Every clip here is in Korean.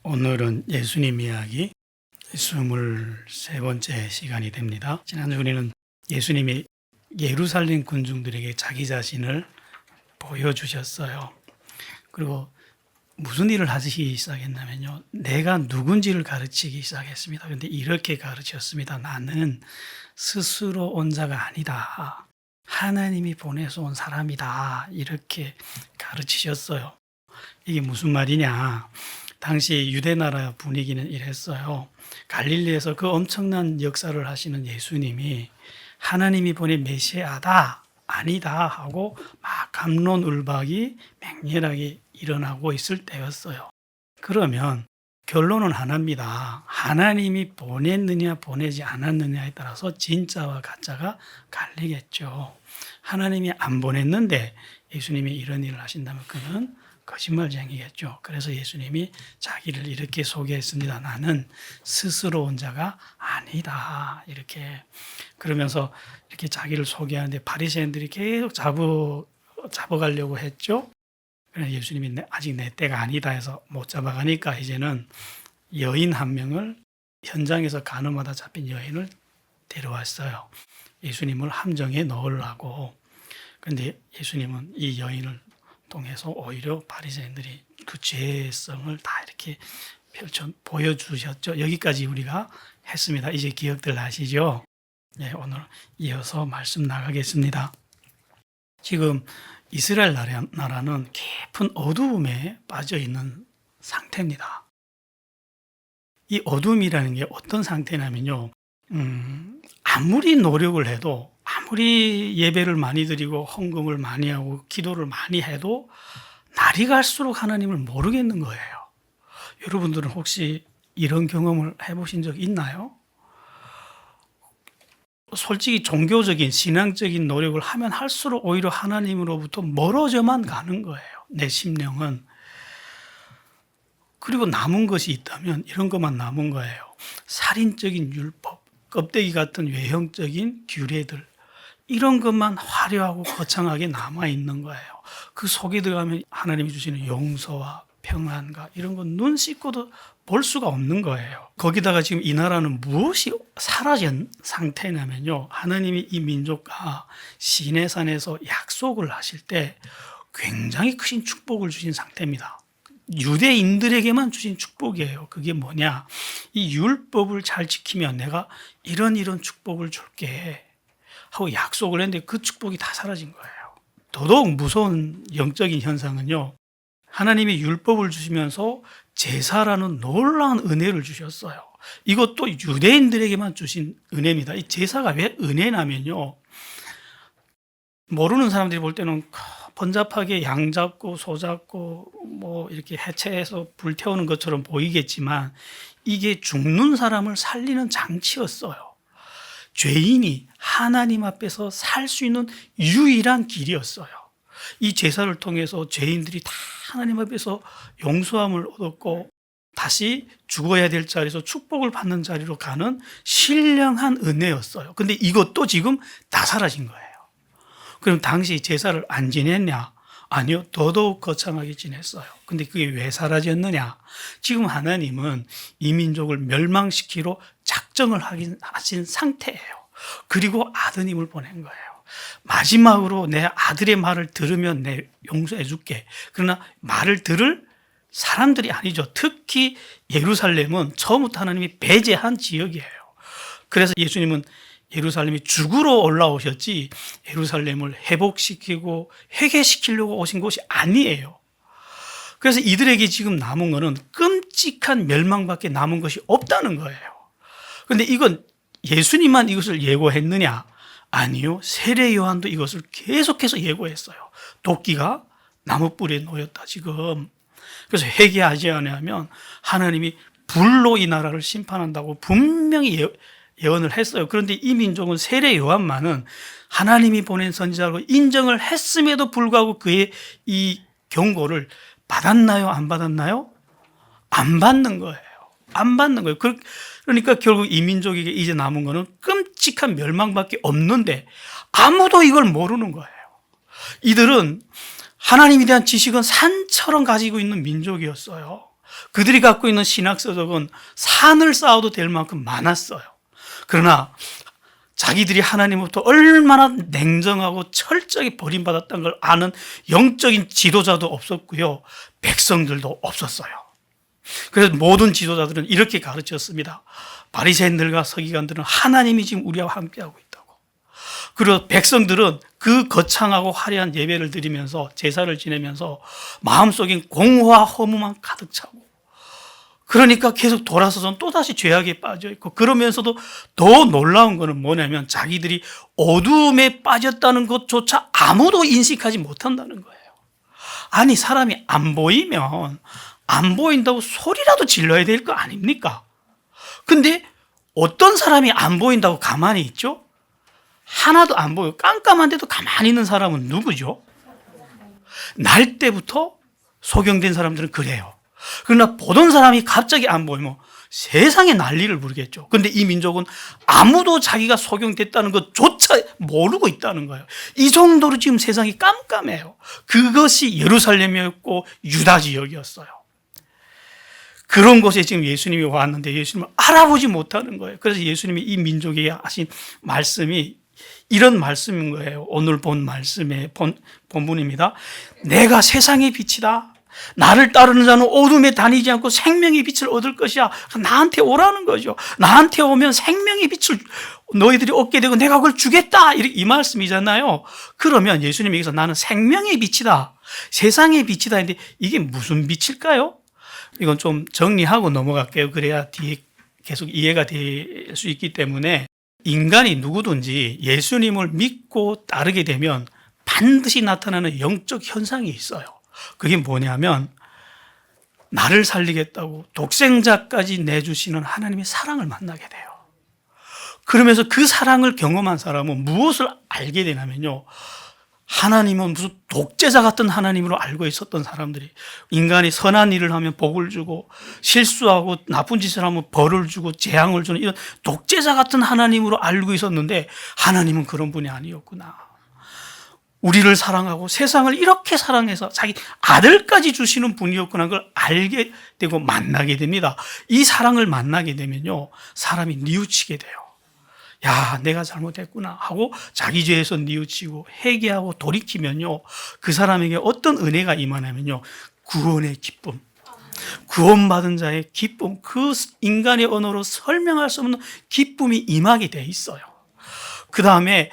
오늘은 예수님 이야기 23번째 시간이 됩니다. 지난주 우리는 예수님이 예루살렘 군중들에게 자기 자신을 보여주셨어요. 그리고 무슨 일을 하시기 시작했냐면요. 내가 누군지를 가르치기 시작했습니다. 그런데 이렇게 가르쳤습니다. 나는 스스로 온 자가 아니다. 하나님이 보내서 온 사람이다. 이렇게 가르치셨어요. 이게 무슨 말이냐. 당시 유대나라 분위기는 이랬어요. 갈릴리에서 그 엄청난 역사를 하시는 예수님이 하나님이 보낸 메시아다, 아니다 하고 막 갑론을박이 맹렬하게 일어나고 있을 때였어요. 그러면 결론은 하나입니다. 하나님이 보냈느냐 보내지 않았느냐에 따라서 진짜와 가짜가 갈리겠죠. 하나님이 안 보냈는데 예수님이 이런 일을 하신다면 그는 거짓말쟁이겠죠. 그래서 예수님이 자기를 이렇게 소개했습니다. 나는 스스로 온 자가 아니다. 이렇게 그러면서 이렇게 자기를 소개하는데 바리새인들이 계속 잡아가려고 했죠. 그래서 예수님이 아직 내 때가 아니다 해서 못 잡아가니까 이제는 여인 한 명을 현장에서 간음하다 잡힌 여인을 데려왔어요. 예수님을 함정에 넣으려고. 그런데 예수님은 이 여인을 통해서 오히려 바리새인들이 그 죄성을 다 이렇게 보여주셨죠. 여기까지 우리가 했습니다. 이제 기억들 나시죠? 네, 오늘 이어서 말씀 나가겠습니다. 지금 이스라엘 나라는 깊은 어두움에 빠져 있는 상태입니다. 이 어둠이라는 게 어떤 상태냐면요. 아무리 노력을 해도 아무리 예배를 많이 드리고 헌금을 많이 하고 기도를 많이 해도 날이 갈수록 하나님을 모르겠는 거예요. 여러분들은 혹시 이런 경험을 해보신 적 있나요? 솔직히 종교적인 신앙적인 노력을 하면 할수록 오히려 하나님으로부터 멀어져만 가는 거예요. 내 심령은. 그리고 남은 것이 있다면 이런 것만 남은 거예요. 살인적인 율법, 껍데기 같은 외형적인 규례들, 이런 것만 화려하고 거창하게 남아있는 거예요. 그 속에 들어가면 하나님이 주시는 용서와 평안과 이런 건 눈 씻고도 볼 수가 없는 거예요. 거기다가 지금 이 나라는 무엇이 사라진 상태냐면요. 하나님이 이 민족과 시내산에서 약속을 하실 때 굉장히 큰 축복을 주신 상태입니다. 유대인들에게만 주신 축복이에요. 그게 뭐냐? 이 율법을 잘 지키면 내가 이런 축복을 줄게 하고 약속을 했는데 그 축복이 다 사라진 거예요. 더더욱 무서운 영적인 현상은요. 하나님이 율법을 주시면서 제사라는 놀라운 은혜를 주셨어요. 이것도 유대인들에게만 주신 은혜입니다. 이 제사가 왜 은혜냐면요. 모르는 사람들이 볼 때는 번잡하게 양 잡고 소 잡고 뭐 이렇게 해체해서 불 태우는 것처럼 보이겠지만 이게 죽는 사람을 살리는 장치였어요. 죄인이 하나님 앞에서 살 수 있는 유일한 길이었어요. 이 제사를 통해서 죄인들이 다 하나님 앞에서 용서함을 얻었고 다시 죽어야 될 자리에서 축복을 받는 자리로 가는 신령한 은혜였어요. 근데 이것도 지금 다 사라진 거예요. 그럼 당시 제사를 안 지냈냐? 아니요. 더더욱 거창하게 지냈어요. 근데 그게 왜 사라졌느냐? 지금 하나님은 이 민족을 멸망시키러 작정을 하신 상태예요. 그리고 아드님을 보낸 거예요. 마지막으로 내 아들의 말을 들으면 내 용서해 줄게. 그러나 말을 들을 사람들이 아니죠. 특히 예루살렘은 처음부터 하나님이 배제한 지역이에요. 그래서 예수님은 예루살렘이 죽으러 올라오셨지 예루살렘을 회복시키고 회개시키려고 오신 곳이 아니에요. 그래서 이들에게 지금 남은 것은 끔찍한 멸망밖에 남은 것이 없다는 거예요. 그런데 이건 예수님만 이것을 예고했느냐? 아니요. 세례 요한도 이것을 계속해서 예고했어요. 도끼가 나무 뿌리에 놓였다 지금. 그래서 회개하지 않으면 하나님이 불로 이 나라를 심판한다고 분명히 예언을 했어요. 그런데 이 민족은 세례 요한만은 하나님이 보낸 선지자로 인정을 했음에도 불구하고 그의 이 경고를 받았나요? 안 받았나요? 안 받는 거예요. 안 받는 거예요. 그러니까 결국 이 민족에게 이제 남은 거는 끔찍한 멸망밖에 없는데 아무도 이걸 모르는 거예요. 이들은 하나님에 대한 지식은 산처럼 가지고 있는 민족이었어요. 그들이 갖고 있는 신학서적은 산을 쌓아도 될 만큼 많았어요. 그러나 자기들이 하나님으로부터 얼마나 냉정하고 철저하게 버림받았다는 걸 아는 영적인 지도자도 없었고요, 백성들도 없었어요. 그래서 모든 지도자들은 이렇게 가르쳤습니다. 바리새인들과 서기관들은 하나님이 지금 우리와 함께하고 있다고. 그리고 백성들은 그 거창하고 화려한 예배를 드리면서 제사를 지내면서 마음속엔 공허와 허무만 가득 차고, 그러니까 계속 돌아서서는 또다시 죄악에 빠져 있고, 그러면서도 더 놀라운 것은 뭐냐면 자기들이 어둠에 빠졌다는 것조차 아무도 인식하지 못한다는 거예요. 아니, 사람이 안 보이면 안 보인다고 소리라도 질러야 될 거 아닙니까? 근데 어떤 사람이 안 보인다고 가만히 있죠? 하나도 안 보여. 깜깜한데도 가만히 있는 사람은 누구죠? 날 때부터 소경된 사람들은 그래요. 그러나 보던 사람이 갑자기 안 보이면 세상에 난리를 부르겠죠. 그런데 이 민족은 아무도 자기가 소경됐다는 것조차 모르고 있다는 거예요. 이 정도로 지금 세상이 깜깜해요. 그것이 예루살렘이었고 유다 지역이었어요. 그런 곳에 지금 예수님이 왔는데 예수님을 알아보지 못하는 거예요. 그래서 예수님이 이 민족에게 하신 말씀이 이런 말씀인 거예요. 오늘 본 말씀의 본문입니다. 내가 세상의 빛이다. 나를 따르는 자는 어둠에 다니지 않고 생명의 빛을 얻을 것이야. 나한테 오라는 거죠. 나한테 오면 생명의 빛을 너희들이 얻게 되고 내가 그걸 주겠다, 이 말씀이잖아요. 그러면 예수님이 여기서 나는 생명의 빛이다, 세상의 빛이다 했는데 이게 무슨 빛일까요? 이건 좀 정리하고 넘어갈게요. 그래야 뒤에 계속 이해가 될 수 있기 때문에, 인간이 누구든지 예수님을 믿고 따르게 되면 반드시 나타나는 영적 현상이 있어요. 그게 뭐냐면 나를 살리겠다고 독생자까지 내주시는 하나님의 사랑을 만나게 돼요. 그러면서 그 사랑을 경험한 사람은 무엇을 알게 되냐면요, 하나님은 무슨 독재자 같은 하나님으로 알고 있었던 사람들이, 인간이 선한 일을 하면 복을 주고 실수하고 나쁜 짓을 하면 벌을 주고 재앙을 주는 이런 독재자 같은 하나님으로 알고 있었는데, 하나님은 그런 분이 아니었구나. 우리를 사랑하고 세상을 이렇게 사랑해서 자기 아들까지 주시는 분이었구나, 그걸 알게 되고 만나게 됩니다. 이 사랑을 만나게 되면요, 사람이 뉘우치게 돼요. 야, 내가 잘못했구나 하고 자기 죄에서 뉘우치고 회개하고 돌이키면요, 그 사람에게 어떤 은혜가 임하냐면요, 구원의 기쁨, 구원받은 자의 기쁨, 그 인간의 언어로 설명할 수 없는 기쁨이 임하게 돼 있어요. 그 다음에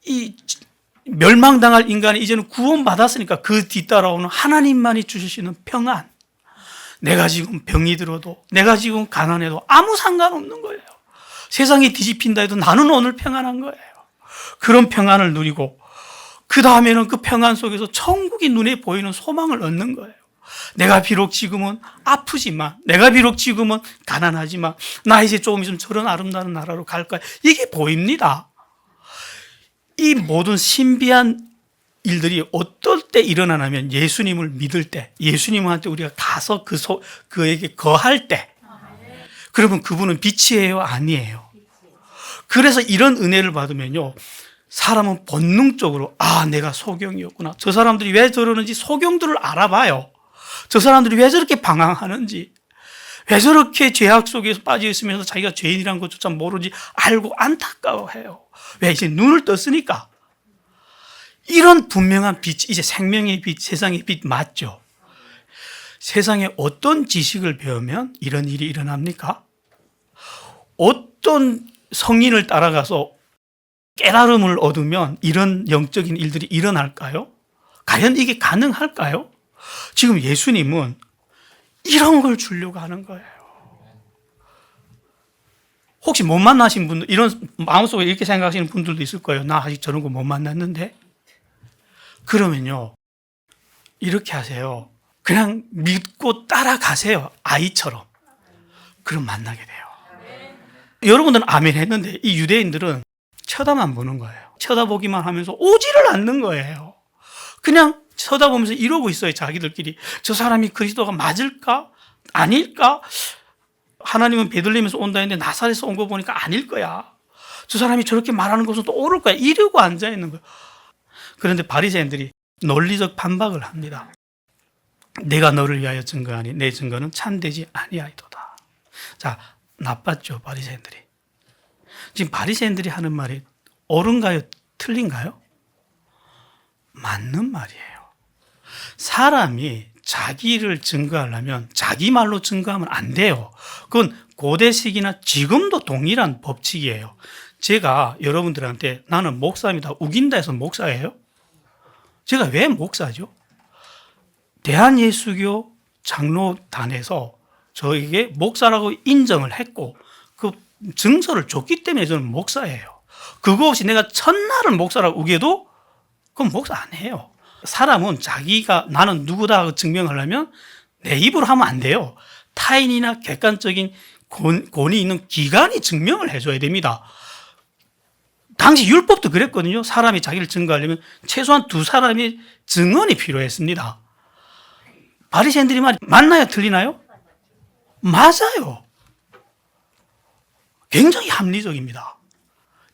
이 멸망당할 인간이 이제는 구원받았으니까 그 뒤따라오는 하나님만이 주실 수 있는 평안, 내가 지금 병이 들어도 내가 지금 가난해도 아무 상관없는 거예요. 세상이 뒤집힌다 해도 나는 오늘 평안한 거예요. 그런 평안을 누리고 그 다음에는 그 평안 속에서 천국이 눈에 보이는 소망을 얻는 거예요. 내가 비록 지금은 아프지만, 내가 비록 지금은 가난하지만 나 이제 조금 있으면 저런 아름다운 나라로 갈 거야, 이게 보입니다. 이 모든 신비한 일들이 어떨 때 일어나냐면 예수님을 믿을 때, 예수님한테 우리가 가서 그에게 거할 때, 그러면 그분은 빛이에요, 아니에요? 그래서 이런 은혜를 받으면요, 사람은 본능적으로 내가 소경이었구나, 저 사람들이 왜 저러는지 소경들을 알아봐요. 저 사람들이 왜 저렇게 방황하는지, 왜 저렇게 죄악 속에서 빠져 있으면서 자기가 죄인이라는 것조차 모르지 알고 안타까워해요. 왜? 이제 눈을 떴으니까. 이런 분명한 빛, 이제 생명의 빛, 세상의 빛 맞죠? 세상에 어떤 지식을 배우면 이런 일이 일어납니까? 어떤 성인을 따라가서 깨달음을 얻으면 이런 영적인 일들이 일어날까요? 과연 이게 가능할까요? 지금 예수님은 이런 걸 주려고 하는 거예요. 혹시 못 만나신 분들, 이런 마음속에 이렇게 생각하시는 분들도 있을 거예요. 나 아직 저런 거 못 만났는데. 그러면요, 이렇게 하세요. 그냥 믿고 따라가세요. 아이처럼. 그럼 만나게 돼요. 여러분들은 아멘 했는데 이 유대인들은 쳐다만 보는 거예요. 쳐다보기만 하면서 오지를 않는 거예요. 그냥 쳐다보면서 이러고 있어요, 자기들끼리. 저 사람이 그리스도가 맞을까? 아닐까? 하나님은 베들레헴에서 온다 했는데 나사렛에서 온 거 보니까 아닐 거야. 저 사람이 저렇게 말하는 것은 또 옳을 거야, 이러고 앉아 있는 거예요. 그런데 바리새인들이 논리적 반박을 합니다. 내가 너를 위하여 증거하니 내 증거는 참되지 아니하이도다. 자, 나빴죠, 바리새인들이. 지금 바리새인들이 하는 말이 옳은가요? 틀린가요? 맞는 말이에요. 사람이 자기를 증거하려면 자기 말로 증거하면 안 돼요. 그건 고대식이나 지금도 동일한 법칙이에요. 제가 여러분들한테 나는 목사입니다, 우긴다 해서 목사예요? 제가 왜 목사죠? 대한예수교 장로단에서 저에게 목사라고 인정을 했고 그 증서를 줬기 때문에 저는 목사예요. 그거 없이 내가 첫날을 목사라고 우겨도 그건 목사 안 해요. 사람은 자기가 나는 누구다 증명하려면 내 입으로 하면 안 돼요. 타인이나 객관적인 권위 있는 기관이 증명을 해줘야 됩니다. 당시 율법도 그랬거든요. 사람이 자기를 증거하려면 최소한 두 사람의 증언이 필요했습니다. 바리새인들이 말이 맞나요? 틀리나요? 맞아요. 굉장히 합리적입니다.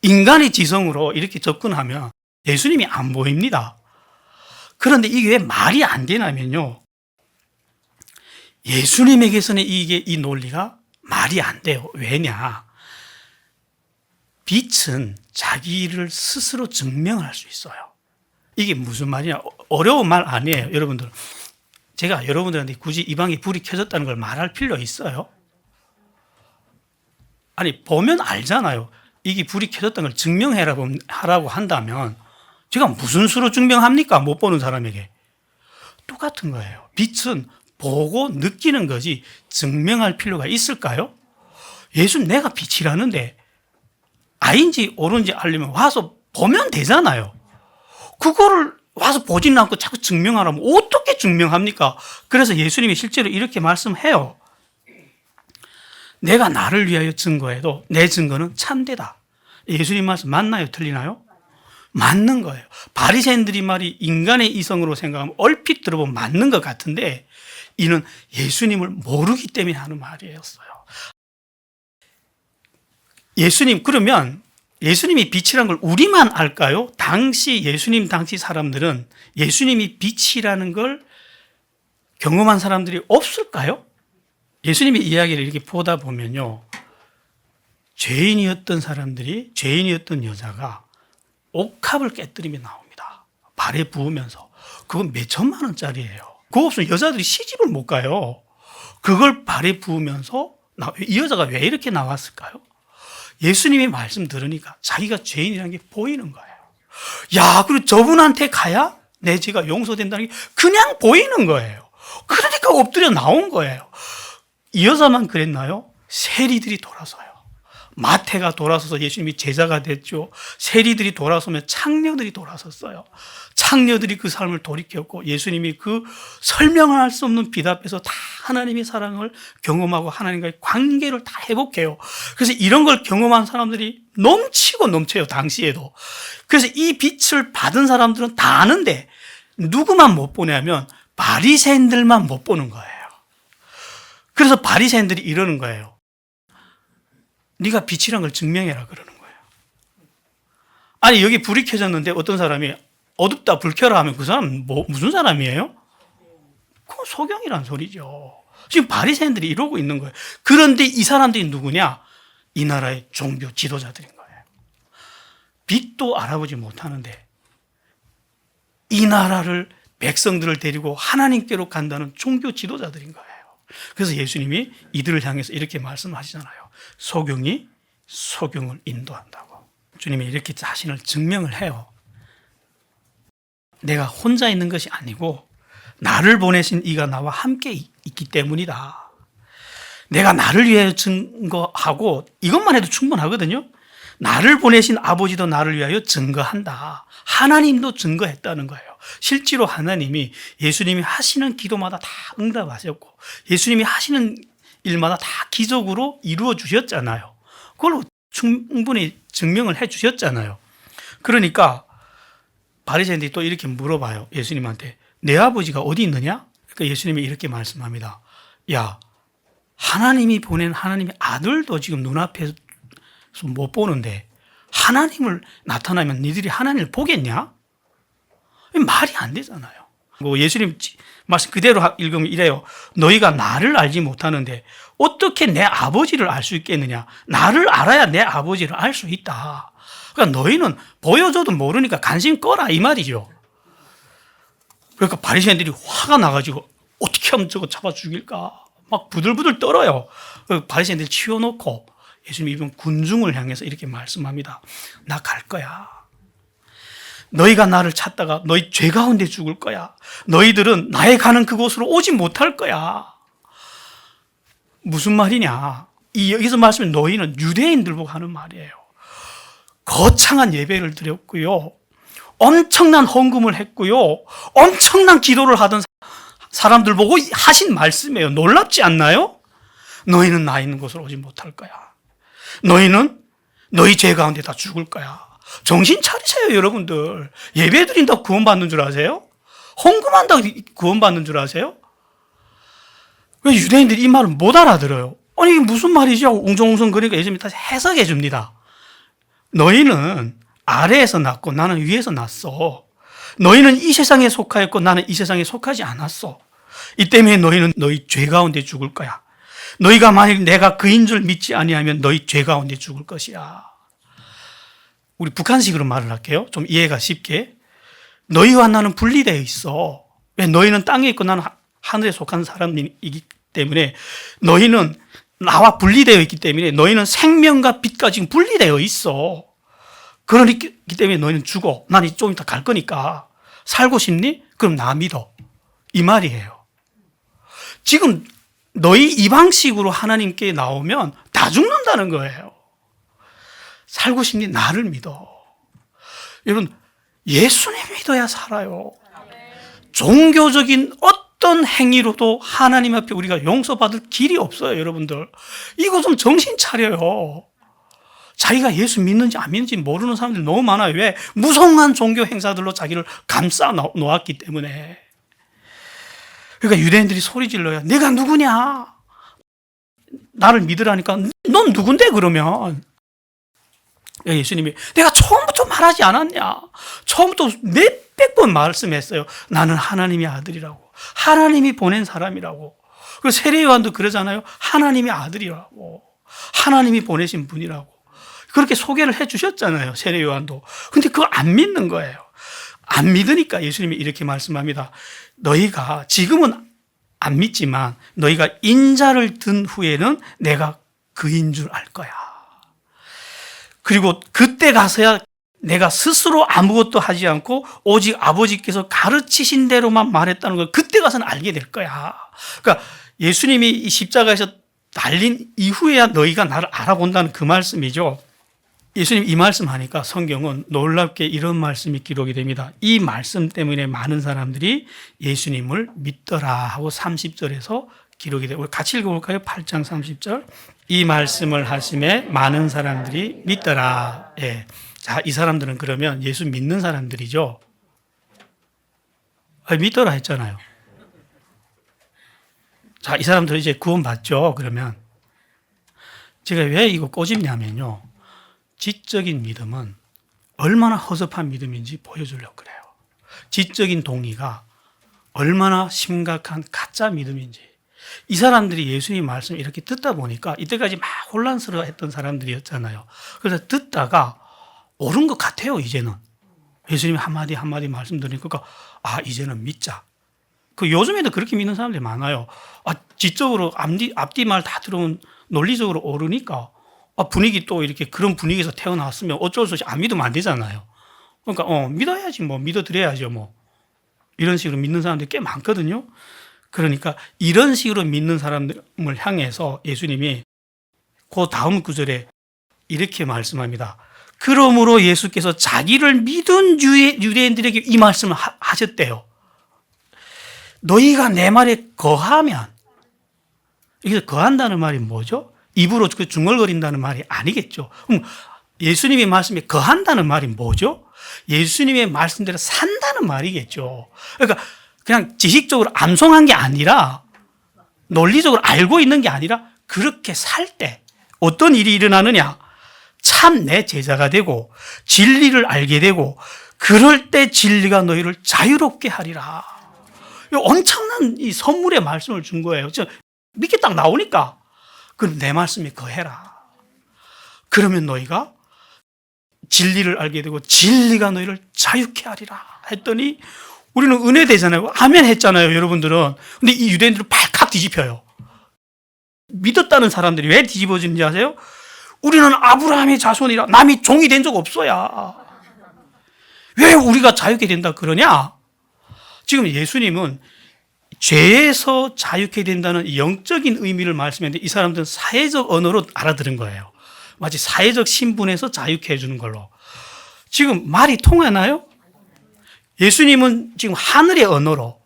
인간의 지성으로 이렇게 접근하면 예수님이 안 보입니다. 그런데 이게 왜 말이 안 되냐면요, 예수님에게서는 이 논리가 말이 안 돼요. 왜냐? 빛은 자기를 스스로 증명할 수 있어요. 이게 무슨 말이냐? 어려운 말 아니에요, 여러분들. 제가 여러분들한테 굳이 이 방에 불이 켜졌다는 걸 말할 필요 있어요? 아니, 보면 알잖아요. 이게 불이 켜졌다는 걸 증명하라고 한다면 제가 무슨 수로 증명합니까? 못 보는 사람에게. 똑같은 거예요. 빛은 보고 느끼는 거지 증명할 필요가 있을까요? 예수는 내가 빛이라는데 아닌지 옳은지 알려면 와서 보면 되잖아요. 그거를 와서 보지는 않고 자꾸 증명하라면 어떻게 증명합니까? 그래서 예수님이 실제로 이렇게 말씀해요. 내가 나를 위하여 증거해도 내 증거는 참되다. 예수님 말씀 맞나요? 틀리나요? 맞는 거예요. 바리새인들이 말이 인간의 이성으로 생각하면 얼핏 들어보면 맞는 것 같은데 이는 예수님을 모르기 때문에 하는 말이었어요. 그러면 예수님이 빛이란 걸 우리만 알까요? 예수님 당시 사람들은 예수님이 빛이라는 걸 경험한 사람들이 없을까요? 예수님의 이야기를 이렇게 보다 보면요, 죄인이었던 여자가 옥합을 깨뜨리며 나옵니다. 발에 부으면서. 그건 몇 천만 원짜리예요. 그거 없으면 여자들이 시집을 못 가요. 그걸 발에 부으면서 이 여자가 왜 이렇게 나왔을까요? 예수님의 말씀 들으니까 자기가 죄인이라는 게 보이는 거예요. 야, 그리고 저분한테 가야 내 죄가 용서된다는 게 그냥 보이는 거예요. 그러니까 엎드려 나온 거예요. 이 여자만 그랬나요? 세리들이 돌아서요. 마태가 돌아서서 예수님이 제자가 됐죠. 세리들이 돌아서면 창녀들이 돌아섰어요. 창녀들이 그 삶을 돌이켰고 예수님이 그 설명할 수 없는 빛 앞에서 다 하나님의 사랑을 경험하고 하나님과의 관계를 다 회복해요. 그래서 이런 걸 경험한 사람들이 넘치고 넘쳐요, 당시에도. 그래서 이 빛을 받은 사람들은 다 아는데 누구만 못 보냐면 바리새인들만 못 보는 거예요. 그래서 바리새인들이 이러는 거예요. 네가 빛이란 걸 증명해라 그러는 거예요. 아니, 여기 불이 켜졌는데 어떤 사람이 어둡다 불 켜라 하면 그 사람은 무슨 사람이에요? 그건 소경이란 소리죠. 지금 바리새인들이 이러고 있는 거예요. 그런데 이 사람들이 누구냐? 이 나라의 종교 지도자들인 거예요. 빛도 알아보지 못하는데 이 나라를 백성들을 데리고 하나님께로 간다는 종교 지도자들인 거예요. 그래서 예수님이 이들을 향해서 이렇게 말씀하시잖아요. 소경이 소경을 인도한다고. 주님이 이렇게 자신을 증명을 해요. 내가 혼자 있는 것이 아니고 나를 보내신 이가 나와 함께 있기 때문이다. 내가 나를 위하여 증거하고 이것만 해도 충분하거든요. 나를 보내신 아버지도 나를 위하여 증거한다. 하나님도 증거했다는 거예요. 실제로 하나님이 예수님이 하시는 기도마다 다 응답하셨고 예수님이 하시는 일마다 다 기적으로 이루어 주셨잖아요. 그걸로 충분히 증명을 해 주셨잖아요. 그러니까 바리새인들이 또 이렇게 물어봐요. 예수님한테 내 아버지가 어디 있느냐? 그러니까 예수님이 이렇게 말씀합니다. 야, 하나님이 보낸 하나님의 아들도 지금 눈앞에서 못 보는데 하나님을 나타나면 니들이 하나님을 보겠냐? 말이 안 되잖아요. 예수님 말씀 그대로 읽으면 이래요. 너희가 나를 알지 못하는데 어떻게 내 아버지를 알 수 있겠느냐. 나를 알아야 내 아버지를 알 수 있다. 그러니까 너희는 보여줘도 모르니까 관심 꺼라 이 말이죠. 그러니까 바리새인들이 화가 나가지고 어떻게 하면 저거 잡아 죽일까 막 부들부들 떨어요. 바리새인들 치워놓고 예수님 이번 군중을 향해서 이렇게 말씀합니다. 나 갈 거야. 너희가 나를 찾다가 너희 죄 가운데 죽을 거야. 너희들은 나의 가는 그곳으로 오지 못할 거야. 무슨 말이냐? 여기서 말씀은 너희는 유대인들 보고 하는 말이에요. 거창한 예배를 드렸고요. 엄청난 헌금을 했고요. 엄청난 기도를 하던 사람들 보고 하신 말씀이에요. 놀랍지 않나요? 너희는 나 있는 곳으로 오지 못할 거야. 너희는 너희 죄 가운데 다 죽을 거야. 정신 차리세요, 여러분들. 예배 드린다고 구원받는 줄 아세요? 헌금한다고 구원받는 줄 아세요? 왜 유대인들이 이 말을 못 알아들어요? 아니, 이게 무슨 말이지? 하고 웅성웅성거리니까 예수님이 다시 해석해 줍니다. 너희는 아래에서 났고 나는 위에서 났어. 너희는 이 세상에 속하였고 나는 이 세상에 속하지 않았어. 이 때문에 너희는 너희 죄 가운데 죽을 거야. 너희가 만약 내가 그인 줄 믿지 아니하면 너희 죄 가운데 죽을 것이야. 우리 북한식으로 말을 할게요. 좀 이해가 쉽게. 너희와 나는 분리되어 있어. 왜? 너희는 땅에 있고 나는 하늘에 속한 사람이기 때문에 너희는 나와 분리되어 있기 때문에 너희는 생명과 빛과 지금 분리되어 있어. 그러기 때문에 너희는 죽어. 난 좀 이따 갈 거니까. 살고 싶니? 그럼 나 믿어. 이 말이에요. 지금 너희 이 방식으로 하나님께 나오면 다 죽는다는 거예요. 살고 싶니? 나를 믿어. 여러분, 예수님 믿어야 살아요. 종교적인 어떤 행위로도 하나님 앞에 우리가 용서받을 길이 없어요, 여러분들. 이거 좀 정신 차려요. 자기가 예수 믿는지 안 믿는지 모르는 사람들이 너무 많아요. 왜? 무성한 종교 행사들로 자기를 감싸 놓았기 때문에. 그러니까 유대인들이 소리 질러요. 내가 누구냐? 나를 믿으라니까 넌 누군데 그러면? 예수님이 내가 처음부터 말하지 않았냐? 처음부터 몇백 번 말씀했어요. 나는 하나님의 아들이라고. 하나님이 보낸 사람이라고. 그리고 세례요한도 그러잖아요. 하나님의 아들이라고. 하나님이 보내신 분이라고. 그렇게 소개를 해 주셨잖아요. 세례요한도. 근데 그거 안 믿는 거예요. 안 믿으니까 예수님이 이렇게 말씀합니다. 너희가 지금은 안 믿지만 너희가 인자를 든 후에는 내가 그인 줄 알 거야. 그리고 그때 가서야 내가 스스로 아무것도 하지 않고 오직 아버지께서 가르치신 대로만 말했다는 걸 그때 가서는 알게 될 거야. 그러니까 예수님이 이 십자가에서 달린 이후에야 너희가 나를 알아본다는 그 말씀이죠. 예수님 이 말씀하니까 성경은 놀랍게 이런 말씀이 기록이 됩니다. 이 말씀 때문에 많은 사람들이 예수님을 믿더라 하고 30절에서 기록이 돼요. 우리 같이 읽어볼까요? 8장 30절. 이 말씀을 하심에 많은 사람들이 믿더라. 예. 자, 이 사람들은 그러면 예수 믿는 사람들이죠. 믿더라 했잖아요. 자, 이 사람들은 이제 구원받죠. 그러면 제가 왜 이거 꼬집냐면요. 지적인 믿음은 얼마나 허접한 믿음인지 보여주려고 그래요. 지적인 동의가 얼마나 심각한 가짜 믿음인지. 이 사람들이 예수님 말씀을 이렇게 듣다 보니까 이때까지 막 혼란스러워했던 사람들이었잖아요. 그래서 듣다가 옳은 것 같아요, 이제는. 예수님 한마디 한마디 말씀 들으니까 이제는 믿자. 요즘에도 그렇게 믿는 사람들이 많아요. 지적으로 앞뒤 말 다 들으면 논리적으로 옳으니까 분위기 또 이렇게 그런 분위기에서 태어났으면 어쩔 수 없이 안 믿으면 안 되잖아요. 그러니까 믿어야지 믿어드려야죠 이런 식으로 믿는 사람들이 꽤 많거든요. 그러니까 이런 식으로 믿는 사람을 향해서 예수님이 그 다음 구절에 이렇게 말씀합니다. 그러므로 예수께서 자기를 믿은 유대인들에게 이 말씀을 하셨대요. 너희가 내 말에 거하면, 여기서 거한다는 말이 뭐죠? 입으로 중얼거린다는 말이 아니겠죠. 그럼 예수님의 말씀에 거한다는 말이 뭐죠? 예수님의 말씀대로 산다는 말이겠죠. 그러니까 그냥 지식적으로 암송한 게 아니라 논리적으로 알고 있는 게 아니라 그렇게 살 때 어떤 일이 일어나느냐? 참 내 제자가 되고 진리를 알게 되고 그럴 때 진리가 너희를 자유롭게 하리라. 엄청난 이 선물의 말씀을 준 거예요. 믿게 딱 나오니까. 그럼 내 말씀에 거해라. 그러면 너희가 진리를 알게 되고 진리가 너희를 자유케 하리라 했더니 우리는 은혜되잖아요. 아멘 했잖아요, 여러분들은. 근데 이 유대인들은 발칵 뒤집혀요. 믿었다는 사람들이 왜 뒤집어지는지 아세요? 우리는 아브라함의 자손이라 남이 종이 된 적 없어야. 왜 우리가 자유케 된다 그러냐? 지금 예수님은 죄에서 자유케 된다는 영적인 의미를 말씀했는데 이 사람들은 사회적 언어로 알아들은 거예요. 마치 사회적 신분에서 자유케 해주는 걸로. 지금 말이 통하나요? 예수님은 지금 하늘의 언어로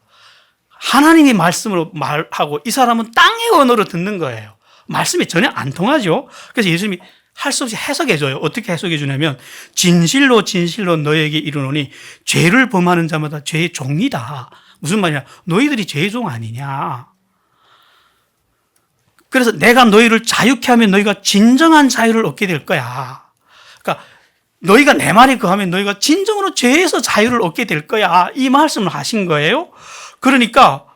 하나님의 말씀으로 말하고 이 사람은 땅의 언어로 듣는 거예요. 말씀이 전혀 안 통하죠. 그래서 예수님이 할 수 없이 해석해 줘요. 어떻게 해석해 주냐면 진실로 진실로 너에게 이르노니 죄를 범하는 자마다 죄의 종이다. 무슨 말이냐? 너희들이 죄의 종 아니냐? 그래서 내가 너희를 자유케 하면 너희가 진정한 자유를 얻게 될 거야. 그러니까 너희가 내 말에 거하면 너희가 진정으로 죄에서 자유를 얻게 될 거야. 이 말씀을 하신 거예요. 그러니까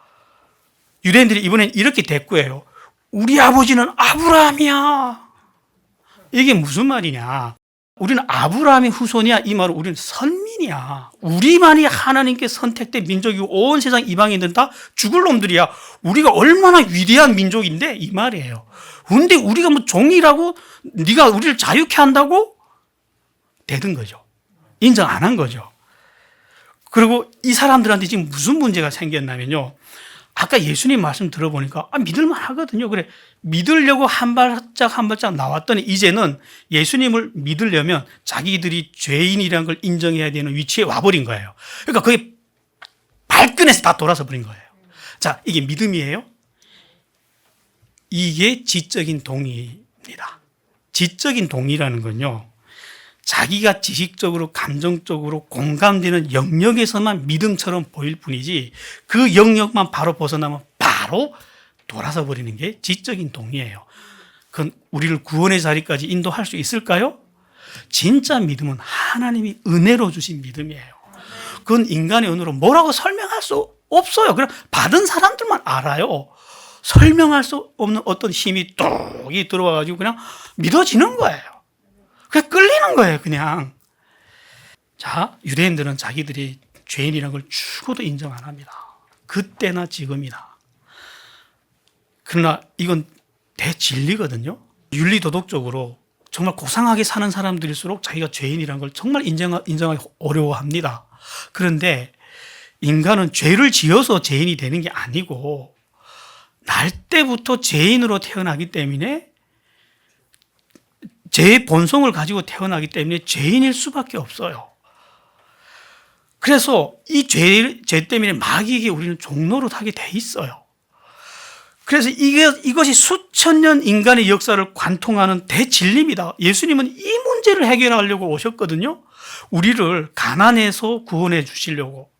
유대인들이 이번엔 이렇게 대꾸해요. 우리 아버지는 아브라함이야. 이게 무슨 말이냐? 우리는 아브라함의 후손이야. 이 말은 우리는 선민이야. 우리만이 하나님께 선택된 민족이고 온 세상 이방인들은 다 죽을 놈들이야. 우리가 얼마나 위대한 민족인데 이 말이에요. 근데 우리가 뭐 종이라고 네가 우리를 자유케 한다고? 되는 거죠. 인정 안 한 거죠. 그리고 이 사람들한테 지금 무슨 문제가 생겼냐면요. 아까 예수님 말씀 들어보니까 믿을만 하거든요. 그래, 믿으려고 한 발짝 한 발짝 나왔더니 이제는 예수님을 믿으려면 자기들이 죄인이라는 걸 인정해야 되는 위치에 와버린 거예요. 그러니까 그게 발끈해서 다 돌아서 버린 거예요. 자, 이게 믿음이에요? 이게 지적인 동의입니다. 지적인 동의라는 건요, 자기가 지식적으로 감정적으로 공감되는 영역에서만 믿음처럼 보일 뿐이지 그 영역만 바로 벗어나면 바로 돌아서 버리는 게 지적인 동의예요. 그건 우리를 구원의 자리까지 인도할 수 있을까요? 진짜 믿음은 하나님이 은혜로 주신 믿음이에요. 그건 인간의 언어로 뭐라고 설명할 수 없어요. 그냥 받은 사람들만 알아요. 설명할 수 없는 어떤 힘이 뚝이 들어와가지고 그냥 믿어지는 거예요. 그냥 끌리는 거예요, 그냥. 자, 유대인들은 자기들이 죄인이라는 걸 죽어도 인정 안 합니다. 그때나 지금이나. 그러나 이건 대진리거든요. 윤리도덕적으로 정말 고상하게 사는 사람들일수록 자기가 죄인이라는 걸 정말 인정하기 어려워합니다. 그런데 인간은 죄를 지어서 죄인이 되는 게 아니고 날 때부터 죄인으로 태어나기 때문에 죄의 본성을 가지고 태어나기 때문에 죄인일 수밖에 없어요. 그래서 이 죄 때문에 마귀에게 우리는 종노릇하게 돼 있어요. 그래서 이것이 수천 년 인간의 역사를 관통하는 대진리입니다. 예수님은 이 문제를 해결하려고 오셨거든요. 우리를 가난에서 구원해 주시려고,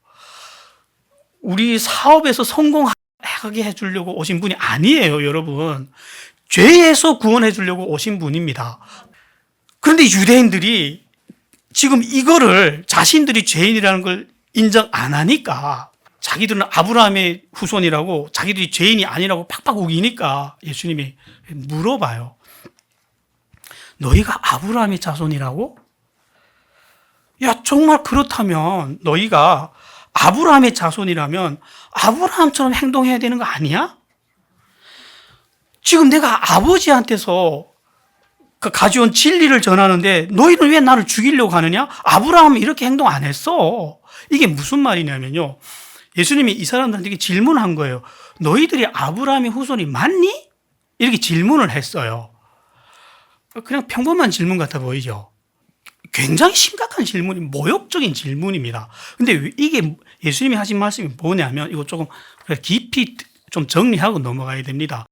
우리 사업에서 성공하게 해주려고 오신 분이 아니에요, 여러분. 죄에서 구원해 주려고 오신 분입니다. 그런데 유대인들이 지금 이거를 자신들이 죄인이라는 걸 인정 안 하니까 자기들은 아브라함의 후손이라고 자기들이 죄인이 아니라고 팍팍 우기니까 예수님이 물어봐요. 너희가 아브라함의 자손이라고? 야, 정말 그렇다면 너희가 아브라함의 자손이라면 아브라함처럼 행동해야 되는 거 아니야? 지금 내가 아버지한테서 가져온 진리를 전하는데 너희는 왜 나를 죽이려고 하느냐? 아브라함은 이렇게 행동 안 했어. 이게 무슨 말이냐면요, 예수님이 이 사람들한테 질문한 거예요. 너희들이 아브라함의 후손이 맞니? 이렇게 질문을 했어요. 그냥 평범한 질문 같아 보이죠? 굉장히 심각한 질문이, 모욕적인 질문입니다. 근데 이게 예수님이 하신 말씀이 뭐냐면, 이거 조금 깊이 좀 정리하고 넘어가야 됩니다.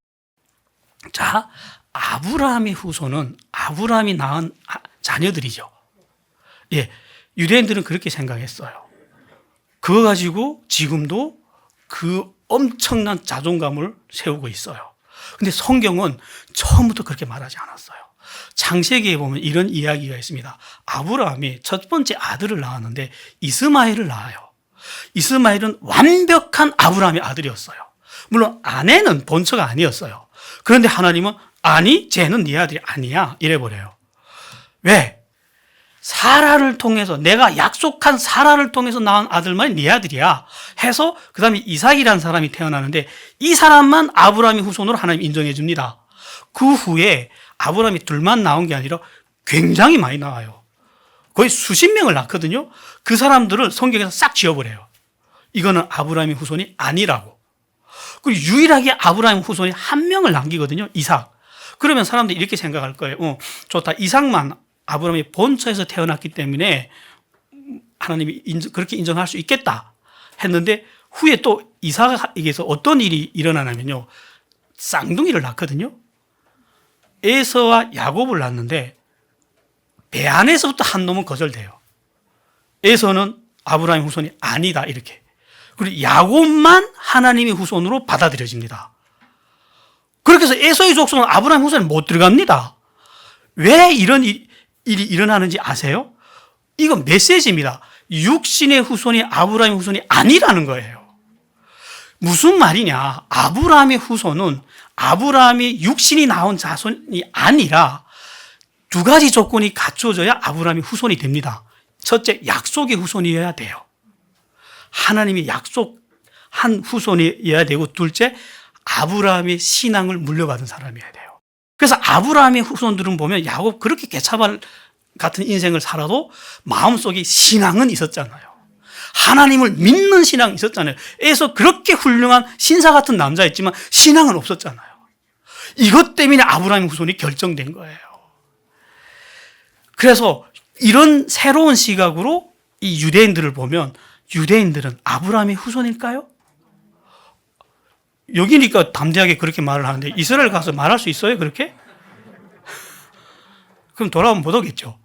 자, 아브라함의 후손은 아브라함이 낳은 자녀들이죠. 예, 유대인들은 그렇게 생각했어요. 그거 가지고 지금도 그 엄청난 자존감을 세우고 있어요. 근데 성경은 처음부터 그렇게 말하지 않았어요. 창세기에 보면 이런 이야기가 있습니다. 아브라함이 첫 번째 아들을 낳았는데 이스마엘을 낳아요. 이스마엘은 완벽한 아브라함의 아들이었어요. 물론 아내는 본처가 아니었어요. 그런데 하나님은 아니, 쟤는 네 아들이 아니야 이래버려요. 왜? 사라를 통해서, 내가 약속한 사라를 통해서 낳은 아들만이 네 아들이야 해서 그 다음에 이삭이라는 사람이 태어나는데, 이 사람만 아브라함의 후손으로 하나님 인정해 줍니다. 그 후에 아브라함이 둘만 나온 게 아니라 굉장히 많이 나와요. 거의 수십 명을 낳거든요. 그 사람들을 성경에서 싹 지워버려요. 이거는 아브라함의 후손이 아니라고. 그리고 유일하게 아브라함 후손이 한 명을 남기거든요. 이삭. 그러면 사람들이 이렇게 생각할 거예요. 좋다. 이삭만 아브라함이 본처에서 태어났기 때문에 하나님이 그렇게 인정할 수 있겠다 했는데, 후에 또 이삭에게서 어떤 일이 일어나냐면요. 쌍둥이를 낳거든요. 에서와 야곱을 낳는데 배 안에서부터 한 놈은 거절돼요. 에서는 아브라함의 후손이 아니다 이렇게. 그리고 야곱만 하나님의 후손으로 받아들여집니다. 그렇게 해서 에서의 족속은 아브라함 후손에 못 들어갑니다. 왜 이런 일이 일어나는지 아세요? 이건 메시지입니다. 육신의 후손이 아브라함의 후손이 아니라는 거예요. 무슨 말이냐? 아브라함의 후손은 아브라함이 육신이 나온 자손이 아니라 두 가지 조건이 갖춰져야 아브라함이 후손이 됩니다. 첫째, 약속의 후손이어야 돼요. 하나님이 약속한 후손이어야 되고, 둘째, 아브라함의 신앙을 물려받은 사람이어야 돼요. 그래서 아브라함의 후손들은 보면 야곱 그렇게 개차발 같은 인생을 살아도 마음속에 신앙은 있었잖아요. 하나님을 믿는 신앙이 있었잖아요. 에서 그렇게 훌륭한 신사 같은 남자였지만 신앙은 없었잖아요. 이것 때문에 아브라함의 후손이 결정된 거예요. 그래서 이런 새로운 시각으로 이 유대인들을 보면, 유대인들은 아브라함의 후손일까요? 여기니까 담대하게 그렇게 말을 하는데 이스라엘 가서 말할 수 있어요 그렇게? 그럼 돌아오면 못 오겠죠.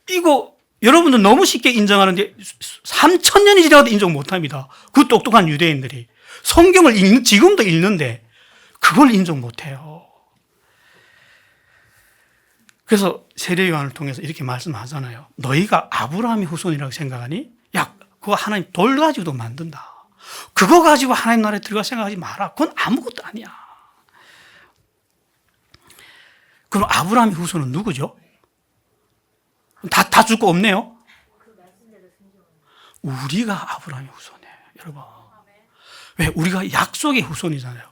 이거 여러분들 너무 쉽게 인정하는데 3,000년이 지나도 인정 못합니다. 그 똑똑한 유대인들이 성경을 지금도 읽는데 그걸 인정 못해요. 그래서 세례 요한을 통해서 이렇게 말씀하잖아요. 너희가 아브라함의 후손이라고 생각하니? 야, 그거 하나님 돌 가지고도 만든다. 그거 가지고 하나님 나라에 들어갈 생각하지 마라. 그건 아무것도 아니야. 그럼 아브라함의 후손은 누구죠? 다 죽고 없네요. 우리가 아브라함의 후손이에요, 여러분. 왜? 우리가 약속의 후손이잖아요.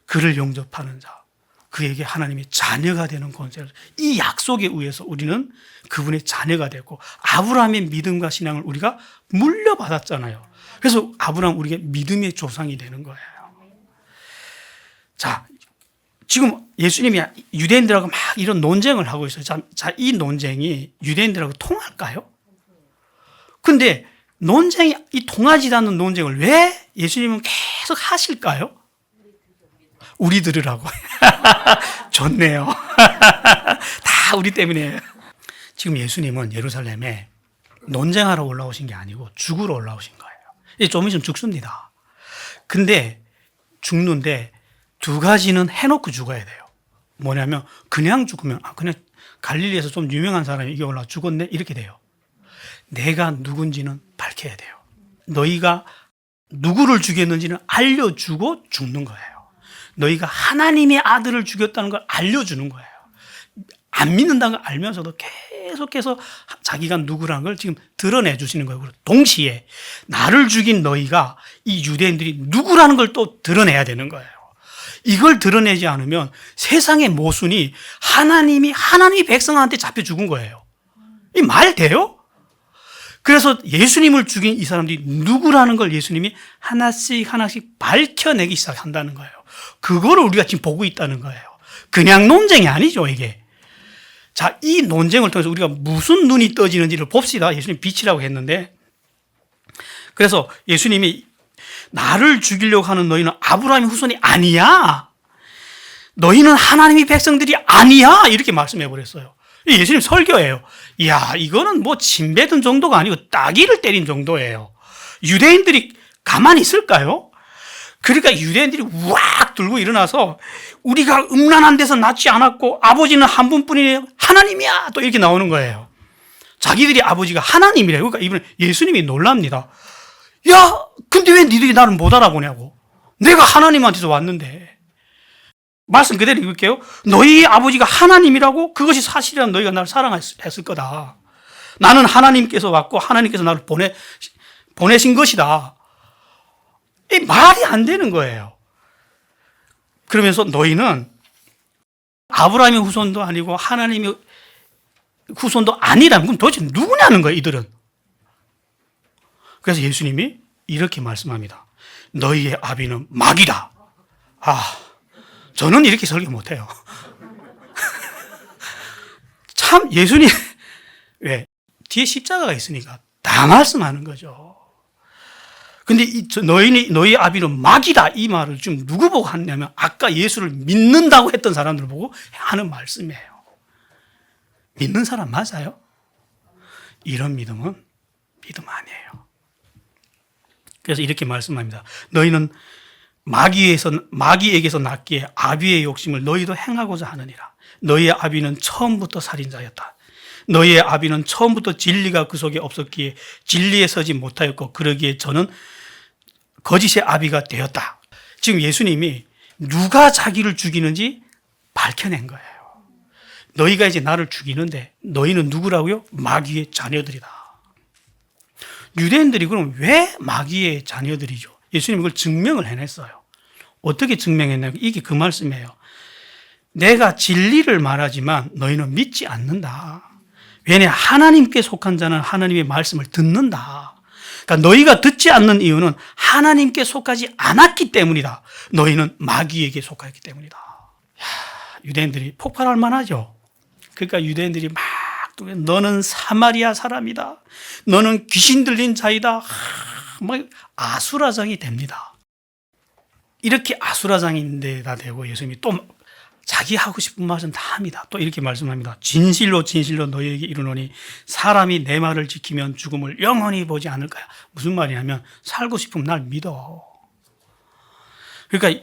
그를 영접하는 자, 그에게 하나님이 자녀가 되는 권세를, 이 약속에 의해서 우리는 그분의 자녀가 되고 아브라함의 믿음과 신앙을 우리가 물려받았잖아요. 그래서 아브라함 우리가 믿음의 조상이 되는 거예요. 자, 지금 예수님이 유대인들하고 막 이런 논쟁을 하고 있어요. 자, 이 논쟁이 유대인들하고 통할까요? 근데 논쟁이 통하지 않는 논쟁을 왜 예수님은 계속 하실까요? 우리 들으라고. 좋네요. 다 우리 때문에. 지금 예수님은 예루살렘에 논쟁하러 올라오신 게 아니고 죽으러 올라오신 거예요. 좀 있으면 죽습니다. 근데 죽는데 두 가지는 해놓고 죽어야 돼요. 뭐냐면 그냥 죽으면 그냥 갈릴리에서 좀 유명한 사람이 이게 올라 죽었네 이렇게 돼요. 내가 누군지는 밝혀야 돼요. 너희가 누구를 죽였는지는 알려주고 죽는 거예요. 너희가 하나님의 아들을 죽였다는 걸 알려주는 거예요. 안 믿는다는 걸 알면서도 계속해서 자기가 누구라는 걸 지금 드러내 주시는 거예요. 동시에 나를 죽인 너희가 이 유대인들이 누구라는 걸 또 드러내야 되는 거예요. 이걸 드러내지 않으면 세상의 모순이 하나님이 백성한테 잡혀 죽은 거예요. 이 말 돼요? 그래서 예수님을 죽인 이 사람들이 누구라는 걸 예수님이 하나씩 밝혀내기 시작한다는 거예요. 그거를 우리가 지금 보고 있다는 거예요. 그냥 논쟁이 아니죠, 이게. 자, 이 논쟁을 통해서 우리가 무슨 눈이 떠지는지를 봅시다. 예수님 빛이라고 했는데. 그래서 예수님이 나를 죽이려고 하는 너희는 아브라함의 후손이 아니야. 너희는 하나님의 백성들이 아니야. 이렇게 말씀해 버렸어요. 예수님 설교예요. 이야, 이거는 뭐 침뱉은 정도가 아니고 따귀를 때린 정도예요. 유대인들이 가만히 있을까요? 그러니까 유대인들이 우악 들고 일어나서 우리가 음란한 데서 낳지 않았고 아버지는 한 분뿐이에요. 하나님이야. 또 이렇게 나오는 거예요. 자기들이 아버지가 하나님이래요. 그러니까 이번에 예수님이 놀랍니다. 야, 근데 왜 니들이 나를 못 알아보냐고. 내가 하나님한테서 왔는데. 말씀 그대로 읽을게요. 너희 아버지가 하나님이라고 그것이 사실이라면 너희가 나를 사랑했을 거다. 나는 하나님께서 왔고 하나님께서 나를 보내신 것이다. 이 말이 안 되는 거예요. 그러면서 너희는 아브라함의 후손도 아니고 하나님의 후손도 아니라면 그럼 도대체 누구냐는 거예요, 이들은. 그래서 예수님이 이렇게 말씀합니다. 너희의 아비는 마귀다. 저는 이렇게 설교 못해요. 참 예수님 왜 뒤에 십자가가 있으니까 다 말씀하는 거죠. 근데 너희 아비는 마귀다 이 말을 지금 누구 보고 하냐면 아까 예수를 믿는다고 했던 사람들 보고 하는 말씀이에요. 믿는 사람 맞아요? 이런 믿음은 믿음 아니에요. 그래서 이렇게 말씀합니다. 너희는 마귀에게서 났기에 아비의 욕심을 너희도 행하고자 하느니라. 너희의 아비는 처음부터 살인자였다. 너희의 아비는 처음부터 진리가 그 속에 없었기에 진리에 서지 못하였고 그러기에 저는 거짓의 아비가 되었다. 지금 예수님이 누가 자기를 죽이는지 밝혀낸 거예요. 너희가 이제 나를 죽이는데 너희는 누구라고요? 마귀의 자녀들이다. 유대인들이 그럼 왜 마귀의 자녀들이죠? 예수님이 그걸 증명을 해냈어요. 어떻게 증명했냐면 이게 그 말씀이에요. 내가 진리를 말하지만 너희는 믿지 않는다. 왜냐 하나님께 속한 자는 하나님의 말씀을 듣는다. 그러니까 너희가 듣지 않는 이유는 하나님께 속하지 않았기 때문이다. 너희는 마귀에게 속하였기 때문이다. 유대인들이 폭발할 만하죠. 그러니까 유대인들이 막 너는 사마리아 사람이다. 너는 귀신 들린 자이다. 막 아수라장이 됩니다. 이렇게 아수라장인데다 대고 예수님이 또 자기 하고 싶은 말은 다 합니다. 또 이렇게 말씀합니다. 진실로 진실로 너희에게 이르노니 사람이 내 말을 지키면 죽음을 영원히 보지 않을 거야. 무슨 말이냐면 살고 싶으면 날 믿어. 그러니까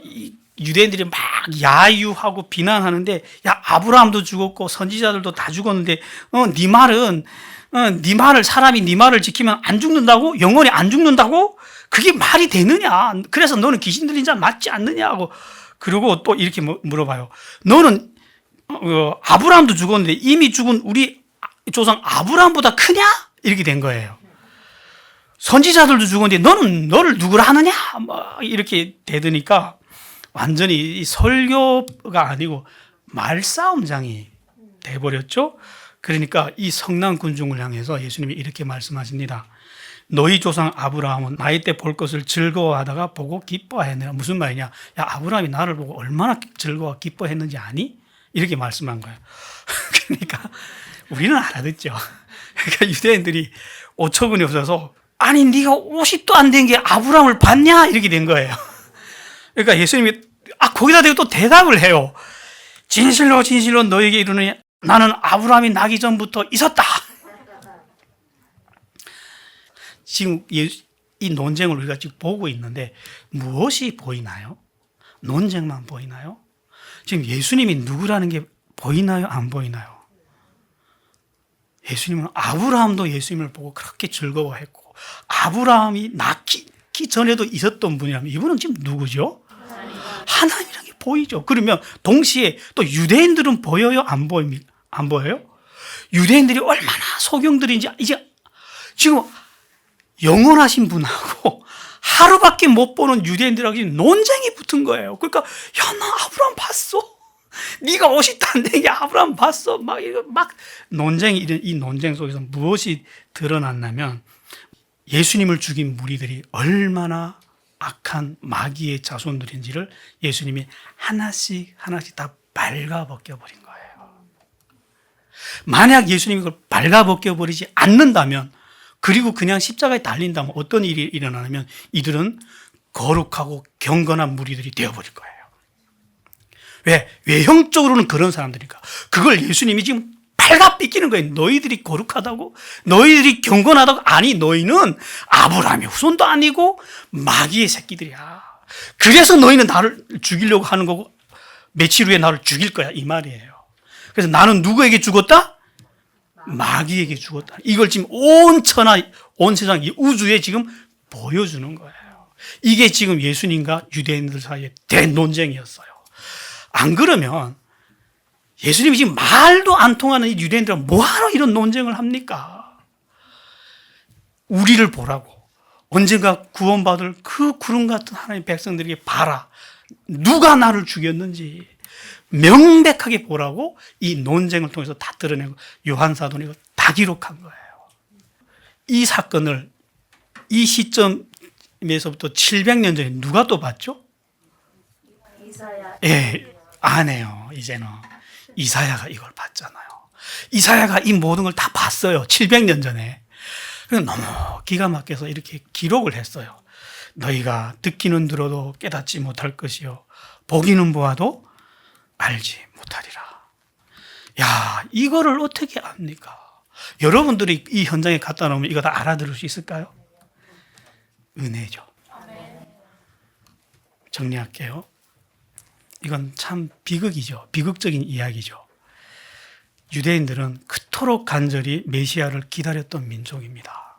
유대인들이 막 야유하고 비난하는데 야 아브라함도 죽었고 선지자들도 다 죽었는데 네 말을 사람이 네 말을 지키면 안 죽는다고? 영원히 안 죽는다고? 그게 말이 되느냐? 그래서 너는 귀신 들린 자 맞지 않느냐고. 그리고 또 이렇게 물어봐요. 너는 아브라함도 죽었는데 이미 죽은 우리 조상 아브라함보다 크냐? 이렇게 된 거예요. 선지자들도 죽었는데 너는 너를 누구라 하느냐? 막 이렇게 되더니까 완전히 설교가 아니고 말싸움장이 돼버렸죠. 그러니까 이 성난 군중을 향해서 예수님이 이렇게 말씀하십니다. 너희 조상 아브라함은 나이 때 볼 것을 즐거워하다가 보고 기뻐했느냐. 무슨 말이냐? 야 아브라함이 나를 보고 얼마나 즐거워 기뻐했는지 아니? 이렇게 말씀한 거예요. 그러니까 우리는 알아듣죠. 그러니까 유대인들이 어처구니 없어서 아니 네가 50도 안 된 게 아브라함을 봤냐? 이렇게 된 거예요. 그러니까 예수님이 거기다 대고 또 대답을 해요. 진실로 진실로 너에게 이르노니 나는 아브라함이 나기 전부터 있었다. 지금 이 논쟁을 우리가 지금 보고 있는데 무엇이 보이나요? 논쟁만 보이나요? 지금 예수님이 누구라는 게 보이나요? 안 보이나요? 예수님은 아브라함도 예수님을 보고 그렇게 즐거워했고 아브라함이 낳기 전에도 있었던 분이라면 이분은 지금 누구죠? 하나님이라는 게 보이죠. 그러면 동시에 또 유대인들은 보여요? 안 보입니까? 안 보여요? 유대인들이 얼마나 소경들인지 이제 지금 영원하신 분하고 하루밖에 못 보는 유대인들하고 논쟁이 붙은 거예요. 그러니까 야, 나 아브라함 봤어. 네가 50도 안 된 게 아브라함 봤어. 막 논쟁이 이 논쟁 속에서 무엇이 드러났냐면 예수님을 죽인 무리들이 얼마나 악한 마귀의 자손들인지를 예수님이 하나씩 다 발가벗겨 버린 거예요. 만약 예수님이 그걸 발가벗겨 버리지 않는다면 그리고 그냥 십자가에 달린다면 어떤 일이 일어나냐면 이들은 거룩하고 경건한 무리들이 되어버릴 거예요. 왜? 외형적으로는 그런 사람들이니까. 그걸 예수님이 지금 발가벗기는 거예요. 너희들이 거룩하다고? 너희들이 경건하다고? 아니 너희는 아브라함의 후손도 아니고 마귀의 새끼들이야. 그래서 너희는 나를 죽이려고 하는 거고 며칠 후에 나를 죽일 거야 이 말이에요. 그래서 나는 누구에게 죽었다? 마귀에게 죽었다. 이걸 지금 온 천하, 온 세상, 이 우주에 지금 보여주는 거예요. 이게 지금 예수님과 유대인들 사이의 대논쟁이었어요. 안 그러면 예수님이 지금 말도 안 통하는 이 유대인들은 뭐하러 이런 논쟁을 합니까? 우리를 보라고. 언젠가 구원받을 그 구름 같은 하나님의 백성들에게 봐라. 누가 나를 죽였는지 명백하게 보라고 이 논쟁을 통해서 다 드러내고 요한사도는 이거 다 기록한 거예요. 이 사건을 이 시점에서부터 700년 전에 누가 또 봤죠? 이사야. 예, 안 해요. 이제는 이사야가 이걸 봤잖아요. 이사야가 이 모든 걸 다 봤어요. 700년 전에. 그래서 너무 기가 막혀서 이렇게 기록을 했어요. 너희가 듣기는 들어도 깨닫지 못할 것이요 보기는 보아도 알지 못하리라. 야, 이거를 어떻게 압니까? 여러분들이 이 현장에 갖다 놓으면 이거 다 알아들을 수 있을까요? 은혜죠. 정리할게요. 이건 참 비극이죠. 비극적인 이야기죠. 유대인들은 그토록 간절히 메시아를 기다렸던 민족입니다.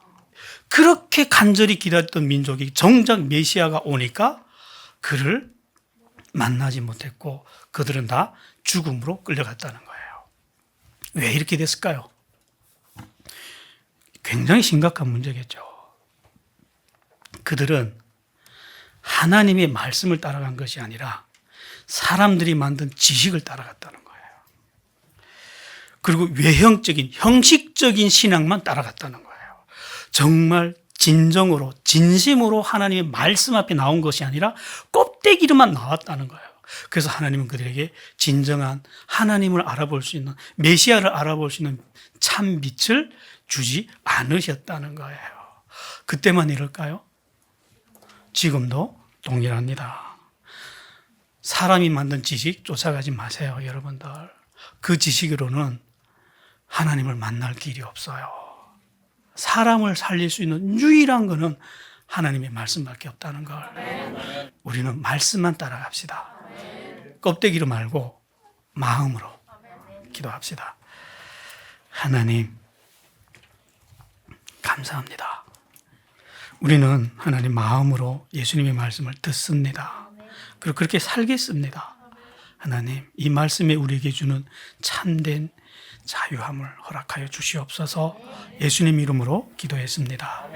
그렇게 간절히 기다렸던 민족이 정작 메시아가 오니까 그를 만나지 못했고 그들은 다 죽음으로 끌려갔다는 거예요. 왜 이렇게 됐을까요? 굉장히 심각한 문제겠죠. 그들은 하나님의 말씀을 따라간 것이 아니라 사람들이 만든 지식을 따라갔다는 거예요. 그리고 외형적인, 형식적인 신앙만 따라갔다는 거예요. 정말 진정으로, 진심으로 하나님의 말씀 앞에 나온 것이 아니라 껍데기로만 나왔다는 거예요. 그래서 하나님은 그들에게 진정한 하나님을 알아볼 수 있는, 메시아를 알아볼 수 있는 참 빛을 주지 않으셨다는 거예요. 그때만 이럴까요? 지금도 동일합니다. 사람이 만든 지식 쫓아가지 마세요, 여러분들. 그 지식으로는 하나님을 만날 길이 없어요. 사람을 살릴 수 있는 유일한 것은 하나님의 말씀밖에 없다는 걸. 우리는 말씀만 따라갑시다. 껍데기로 말고 마음으로 기도합시다. 하나님, 감사합니다. 우리는 하나님 마음으로 예수님의 말씀을 듣습니다. 그리고 그렇게 살겠습니다. 하나님, 이 말씀에 우리에게 주는 참된 자유함을 허락하여 주시옵소서. 예수님 이름으로 기도했습니다.